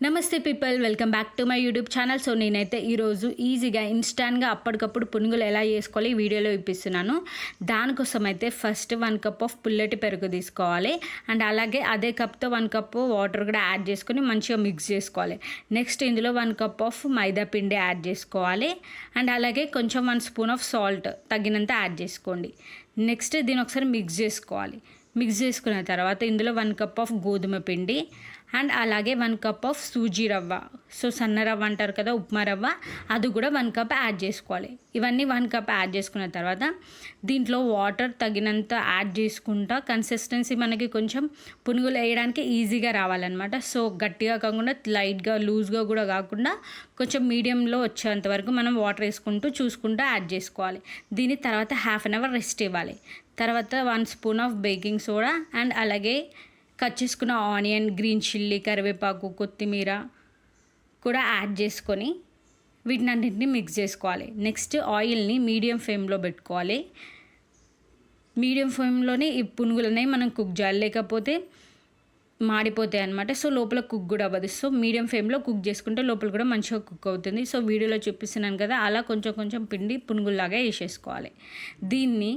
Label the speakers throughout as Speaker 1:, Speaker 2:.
Speaker 1: నమస్తే people, welcome back to my YouTube channel. So నేనైతే ఈరోజు ఈజీగా ఇన్స్టాంట్గా అప్పటికప్పుడు పునుగులు ఎలా చేసుకోవాలి ఈ వీడియోలో ఇప్పిస్తున్నాను. దానికోసం అయితే ఫస్ట్ 1 కప్ ఆఫ్ పుల్లటి పెరుగు తీసుకోవాలి. అండ్ అలాగే అదే కప్తో 1 కప్పు వాటర్ కూడా యాడ్ చేసుకొని మంచిగా మిక్స్ చేసుకోవాలి. నెక్స్ట్ ఇందులో 1 కప్ ఆఫ్ మైదా పిండి యాడ్ చేసుకోవాలి. అండ్ అలాగే కొంచెం 1 స్పూన్ ఆఫ్ సాల్ట్ తగినంత యాడ్ చేసుకోండి. నెక్స్ట్ దీని ఒకసారి మిక్స్ చేసుకోవాలి. మిక్స్ చేసుకున్న తర్వాత ఇందులో 1 కప్ ఆఫ్ గోధుమ పిండి అండ్ అలాగే 1 కప్ ఆఫ్ సూజీ రవ్వ, సో సన్న రవ్వ అంటారు కదా, ఉప్మా రవ్వ, అది కూడా 1 కప్ యాడ్ చేసుకోవాలి. ఇవన్నీ 1 కప్ యాడ్ చేసుకున్న తర్వాత దీంట్లో వాటర్ తగినంత యాడ్ చేసుకుంటా కన్సిస్టెన్సీ మనకి కొంచెం పునుగులు వేయడానికి ఈజీగా రావాలన్నమాట. సో గట్టిగా కాకుండా లైట్గా లూజ్గా కూడా కాకుండా కొంచెం మీడియంలో వచ్చేంత వరకు మనం వాటర్ వేసుకుంటూ చూసుకుంటూ యాడ్ చేసుకోవాలి. దీని తర్వాత హాఫ్ అన్ అవర్ రెస్ట్ ఇవ్వాలి. తర్వాత 1 spoon of baking soda and అలాగే కట్ చేసుకున్న ఆనియన్, గ్రీన్ చిల్లీ, కరివేపాకు, కొత్తిమీర కూడా యాడ్ చేసుకొని వీటిని అన్నింటినీ మిక్స్ చేసుకోవాలి. నెక్స్ట్ ఆయిల్ని మీడియం ఫ్లేమ్లో పెట్టుకోవాలి. మీడియం ఫ్లేమ్లోనే ఈ పునుగులనే మనం కుక్ చేయాలి, లేకపోతే మాడిపోతాయి అన్నమాట. సో లోపల కుక్ కూడా అవ్వదు. సో మీడియం ఫ్లేమ్లో కుక్ చేసుకుంటే లోపల కూడా మంచిగా కుక్ అవుతుంది. సో వీడియోలో చూపిస్తున్నాను కదా, అలా కొంచెం కొంచెం పిండి పునుగుల్లాగా వేసేసుకోవాలి. దీన్ని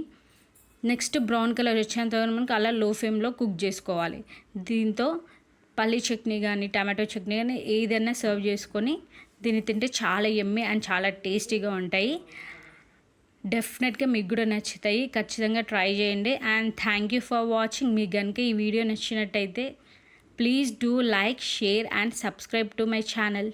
Speaker 1: నెక్స్ట్ బ్రౌన్ కలర్ వచ్చేంత వరకు మనకు అలా లో ఫ్లేమ్లో కుక్ చేసుకోవాలి. దీంతో పల్లీ చట్నీ కానీ టమాటో చట్నీ కానీ ఏదైనా సర్వ్ చేసుకొని దీన్ని తింటే చాలా యమ్మీ అండ్ చాలా టేస్టీగా ఉంటాయి. డెఫినెట్గా మీకు కూడా నచ్చుతాయి, ఖచ్చితంగా ట్రై చేయండి. And thank you for watching. మీకు కనుక ఈ వీడియో నచ్చినట్టయితే please do like, share and subscribe to my channel.